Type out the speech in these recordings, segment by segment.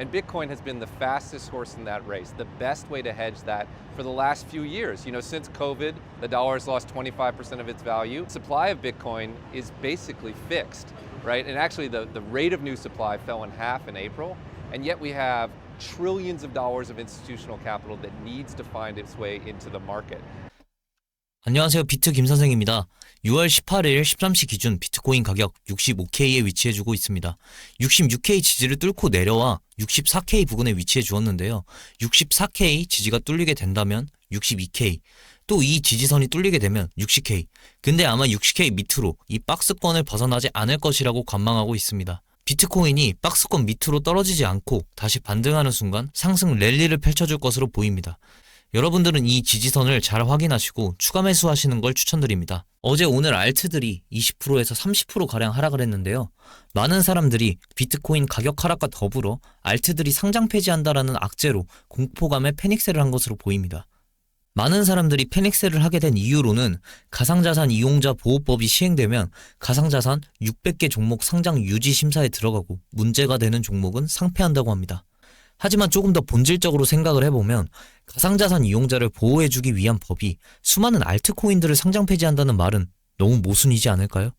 And Bitcoin has been the fastest horse in that race, the best way to hedge that for the last few years. You know, since COVID, the dollar has lost 25% of its value. Supply of Bitcoin is basically fixed, right? And actually the rate of new supply fell in half in April, and yet we have trillions of dollars of institutional capital that needs to find its way into the market. 안녕하세요. 비트 김선생입니다. 6월 18일 13시 기준 비트코인 가격 65K에 위치해주고 있습니다. 66K 지지를 뚫고 내려와 64K 부근에 위치해 주었는데요. 64K 지지가 뚫리게 된다면 62K, 또 이 지지선이 뚫리게 되면 60K. 근데 아마 60K 밑으로 이 박스권을 벗어나지 않을 것이라고 관망하고 있습니다. 비트코인이 박스권 밑으로 떨어지지 않고 다시 반등하는 순간 상승 랠리를 펼쳐줄 것으로 보입니다. 여러분들은 이 지지선을 잘 확인하시고 추가 매수하시는 걸 추천드립니다. 어제 오늘 알트들이 20%에서 30%가량 하락을 했는데요. 많은 사람들이 비트코인 가격 하락과 더불어 알트들이 상장 폐지한다라는 악재로 공포감에 패닉셀을 한 것으로 보입니다. 많은 사람들이 패닉셀을 하게 된 이유로는 가상자산 이용자 보호법이 시행되면 가상자산 600개 종목 상장 유지 심사에 들어가고 문제가 되는 종목은 상폐한다고 합니다. 하지만 조금 더 본질적으로 생각을 해보면 가상자산 이용자를 보호해주기 위한 법이 수많은 알트코인들을 상장 폐지한다는 말은 너무 모순이지 않을까요?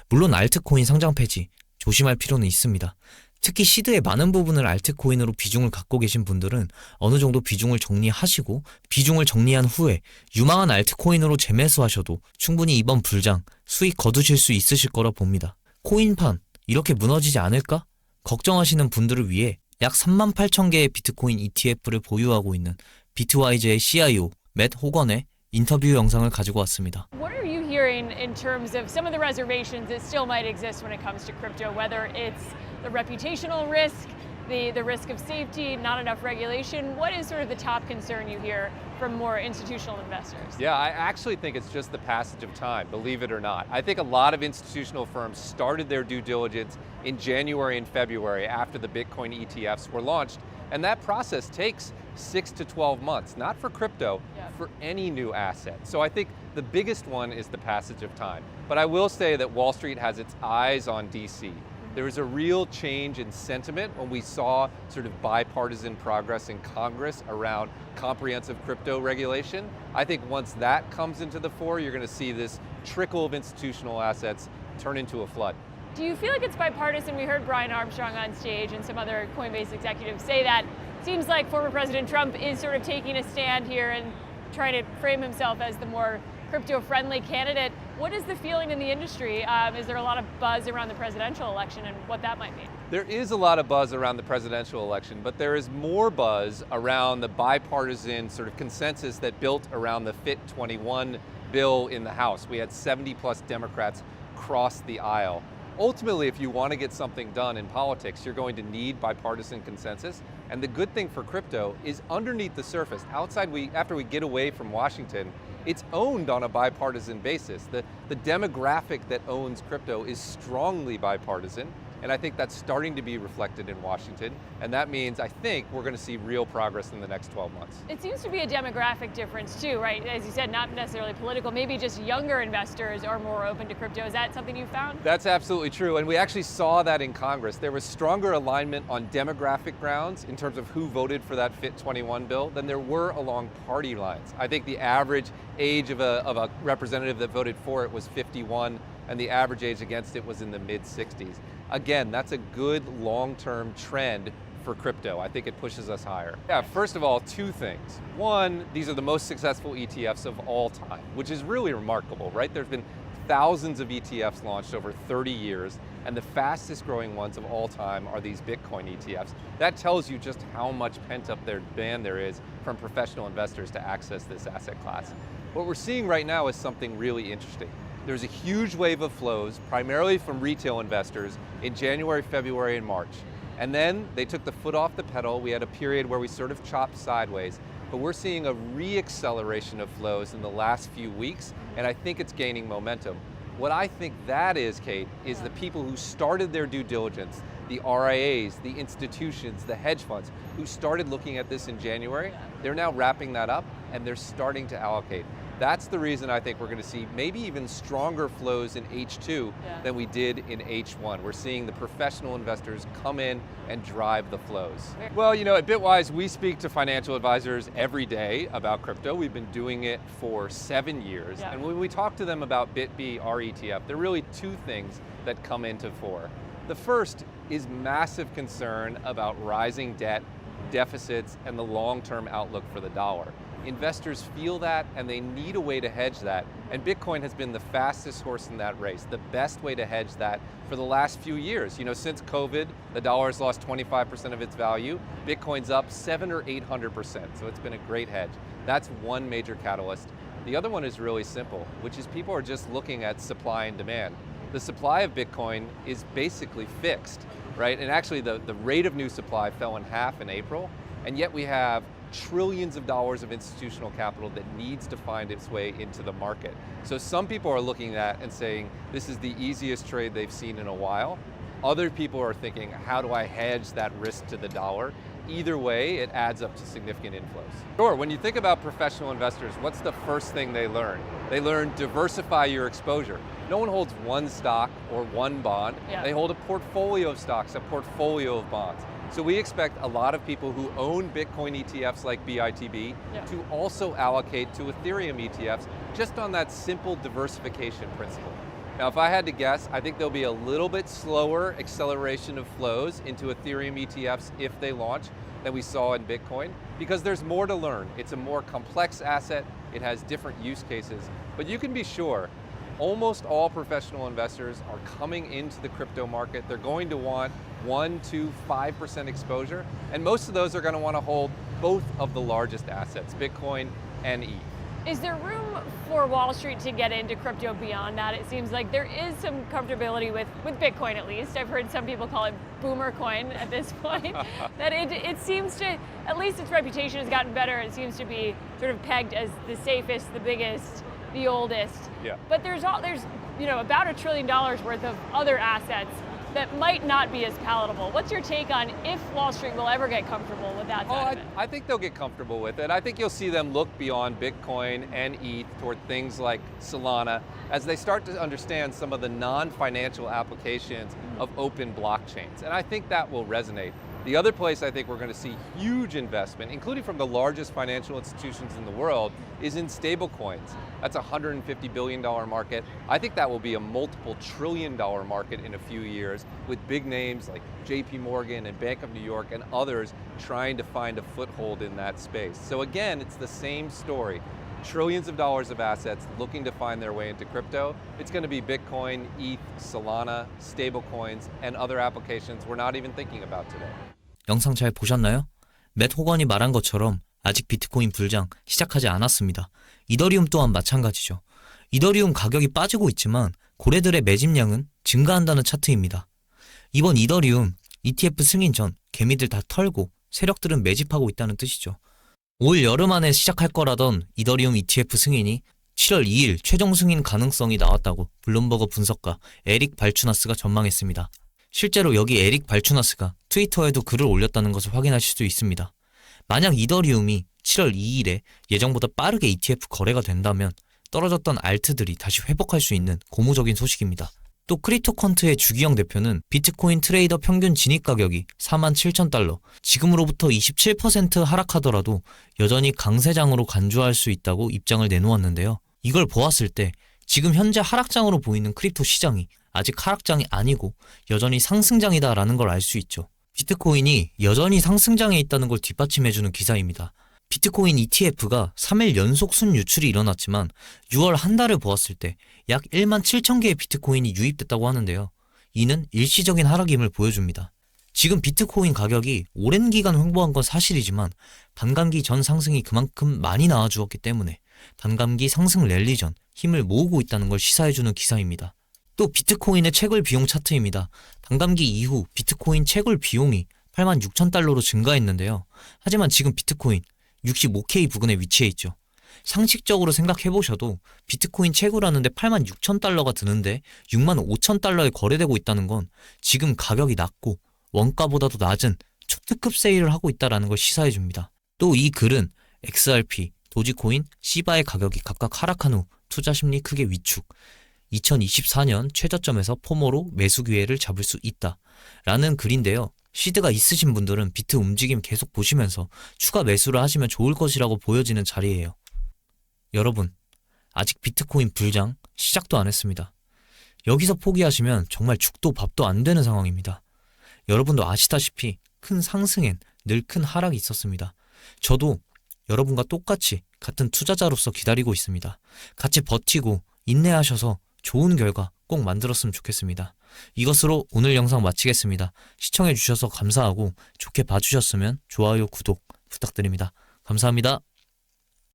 물론 알트코인 상장 폐지 조심할 필요는 있습니다. 특히 시드의 많은 부분을 알트코인으로 비중을 갖고 계신 분들은 어느 정도 비중을 정리하시고 비중을 정리한 후에 유망한 알트코인으로 재매수하셔도 충분히 이번 불장 수익 거두실 수 있으실 거라 봅니다. 코인판 이렇게 무너지지 않을까? 걱정하시는 분들을 위해 약 38,000개의 비트코인 ETF를 보유하고 있는 비트와이즈의 CIO 맷 호건의 인터뷰 영상을 가지고 왔습니다. What are you hearing in terms of some of the reservations that still might exist when it comes to crypto, whether it's the reputational risk, the risk of safety, not enough regulation? What is sort of the top concern you hear from more institutional investors? Yeah, I actually think it's just the passage of time, believe it or not. I think a lot of institutional firms started their due diligence in January and February after the Bitcoin ETFs were launched. And that process takes 6 to 12 months, not for crypto, for any new asset. So I think the biggest one is the passage of time. But I will say that Wall Street has its eyes on DC. There was a real change in sentiment when we saw sort of bipartisan progress in Congress around comprehensive crypto regulation. I think once that comes into the fore, you're going to see this trickle of institutional assets turn into a flood. Do you feel like it's bipartisan? We heard Brian Armstrong on stage and some other Coinbase executives say that. It seems like former President Trump is sort of taking a stand here and trying to frame himself as the more crypto-friendly candidate. What is the feeling in the industry? Is there a lot of buzz around the presidential election and what that might mean? There is a lot of buzz around the presidential election, but there is more buzz around the bipartisan sort of consensus that built around the FIT 21 bill in the House. We had 70 plus Democrats cross the aisle. Ultimately, if you want to get something done in politics, you're going to need bipartisan consensus. And the good thing for crypto is underneath the surface, after we get away from Washington, it's owned on a bipartisan basis. The demographic that owns crypto is strongly bipartisan. And I think that's starting to be reflected in Washington. And that means, I think, we're going to see real progress in the next 12 months. It seems to be a demographic difference too, right? As you said, not necessarily political, maybe just younger investors are more open to crypto. Is that something you found? That's absolutely true. And we actually saw that in Congress. There was stronger alignment on demographic grounds in terms of who voted for that FIT 21 bill than there were along party lines. I think the average age of a representative that voted for it was 51, and the average age against it was in the mid-60s. Again, that's a good long-term trend for crypto. I think it pushes us higher. Yeah, first of all, two things. One, these are the most successful ETFs of all time, which is really remarkable, right? There's been thousands of ETFs launched over 30 years, and the fastest growing ones of all time are these Bitcoin ETFs. That tells you just how much pent-up demand there is from professional investors to access this asset class. What we're seeing right now is something really interesting. There's a huge wave of flows, primarily from retail investors, in January, February, and March. And then they took the foot off the pedal. We had a period where we sort of chopped sideways, but we're seeing a re-acceleration of flows in the last few weeks, and I think it's gaining momentum. What I think that is, Kate, is the people who started their due diligence, the RIAs, the institutions, the hedge funds, who started looking at this in January, they're now wrapping that up and they're starting to allocate. That's the reason I think we're going to see maybe even stronger flows in H2 than we did in H1. We're seeing the professional investors come in and drive the flows. Well, you know, at Bitwise, we speak to financial advisors every day about crypto. We've been doing it for 7 years. And when we talk to them about BitB, our ETF, there are really two things that come into fore. The first is massive concern about rising debt, deficits, and the long-term outlook for the dollar. Investors feel that and they need a way to hedge that. And Bitcoin has been the fastest horse in that race, the best way to hedge that for the last few years. You know, since COVID, the dollar has lost 25% of its value. Bitcoin's up 700 or 800%, so it's been a great hedge. That's one major catalyst. The other one is really simple, which is people are just looking at supply and demand. The supply of Bitcoin is basically fixed, right? And actually the rate of new supply fell in half in April, and yet we have trillions of dollars of institutional capital that needs to find its way into the market. So some people are looking at and saying, this is the easiest trade they've seen in a while. Other people are thinking, how do I hedge that risk to the dollar? Either way, it adds up to significant inflows. Sure, when you think about professional investors, what's the first thing they learn? They learn diversify your exposure. No one holds one stock or one bond. They hold a portfolio of stocks, a portfolio of bonds. So we expect a lot of people who own Bitcoin ETFs like BITB to also allocate to Ethereum ETFs just on that simple diversification principle. Now, if I had to guess, I think there'll be a little bit slower acceleration of flows into Ethereum ETFs if they launch than we saw in Bitcoin, because there's more to learn. It's a more complex asset, it has different use cases, but you can be sure almost all professional investors are coming into the crypto market. They're going to want 1, 2, 5% exposure, and most of those are going to want to hold both of the largest assets, Bitcoin and ETH. Is there room for Wall Street to get into crypto beyond that? It seems like there is some comfortability with Bitcoin, at least. I've heard some people call it boomer coin at this point. That it seems to, at least its reputation has gotten better. It seems to be sort of pegged as the safest, the biggest, the oldest. But there's about $1 trillion worth of other assets that might not be as palatable. What's your take on if Wall Street will ever get comfortable with that side of it? I think they'll get comfortable with it. I think you'll see them look beyond Bitcoin and ETH toward things like Solana as they start to understand some of the non-financial applications of open blockchains. And I think that will resonate. The other place I think we're going to see huge investment, including from the largest financial institutions in the world, is in stablecoins. That's a $150 billion market. I think that will be a multiple trillion-dollar market in a few years, with big names like JP Morgan and Bank of New York and others trying to find a foothold in that space. So again, it's the same story. Trillions of dollars of assets looking to find their way into crypto. It's going to be Bitcoin, ETH, Solana, stablecoins, and other applications we're not even thinking about today. 영상 잘 보셨나요? 맷 호건이 말한 것처럼 아직 비트코인 불장 시작하지 않았습니다. 이더리움 또한 마찬가지죠. 이더리움 가격이 빠지고 있지만 고래들의 매집량은 증가한다는 차트입니다. 이번 이더리움 ETF 승인 전 개미들 다 털고 세력들은 매집하고 있다는 뜻이죠. 올 여름 안에 시작할 거라던 이더리움 ETF 승인이 7월 2일 최종 승인 가능성이 나왔다고 블룸버그 분석가 에릭 발추나스가 전망했습니다. 실제로 여기 에릭 발추나스가 트위터에도 글을 올렸다는 것을 확인하실 수 있습니다. 만약 이더리움이 7월 2일에 예정보다 빠르게 ETF 거래가 된다면 떨어졌던 알트들이 다시 회복할 수 있는 고무적인 소식입니다. 또 크립토컨트의 주기영 대표는 비트코인 트레이더 평균 진입 가격이 47,000달러, 지금으로부터 27% 하락하더라도 여전히 강세장으로 간주할 수 있다고 입장을 내놓았는데요. 이걸 보았을 때 지금 현재 하락장으로 보이는 크립토 시장이 아직 하락장이 아니고 여전히 상승장이다라는 걸 알 수 있죠. 비트코인이 여전히 상승장에 있다는 걸 뒷받침해주는 기사입니다. 비트코인 ETF가 3일 연속 순유출이 일어났지만 6월 한 달을 보았을 때 약 17,000개의 비트코인이 유입됐다고 하는데요. 이는 일시적인 하락임을 보여줍니다. 지금 비트코인 가격이 오랜 기간 횡보한 건 사실이지만 반감기 전 상승이 그만큼 많이 나와주었기 때문에 반감기 상승 랠리 전 힘을 모으고 있다는 걸 시사해주는 기사입니다. 또 비트코인의 채굴 비용 차트입니다. 반감기 이후 비트코인 채굴 비용이 86,000달러로 증가했는데요. 하지만 지금 비트코인 65K 부근에 위치해 있죠. 상식적으로 생각해보셔도 비트코인 채굴하는데 86,000달러가 드는데 65,000달러에 거래되고 있다는 건 지금 가격이 낮고 원가보다도 낮은 초특급 세일을 하고 있다는 걸 시사해줍니다. 또 이 글은 XRP, 도지코인, 시바의 가격이 각각 하락한 후 투자 심리 크게 위축. 2024년 최저점에서 포모로 매수 기회를 잡을 수 있다. 라는 글인데요. 시드가 있으신 분들은 비트 움직임 계속 보시면서 추가 매수를 하시면 좋을 것이라고 보여지는 자리예요. 여러분, 아직 비트코인 불장 시작도 안 했습니다. 여기서 포기하시면 정말 죽도 밥도 안 되는 상황입니다. 여러분도 아시다시피 큰 상승엔 늘 큰 하락이 있었습니다. 저도 여러분과 똑같이 같은 투자자로서 기다리고 있습니다. 같이 버티고 인내하셔서 좋은 결과 꼭 만들었으면 좋겠습니다. 이것으로 오늘 영상 마치겠습니다. 시청해주셔서 감사하고 좋게 봐주셨으면 좋아요, 구독 부탁드립니다. 감사합니다.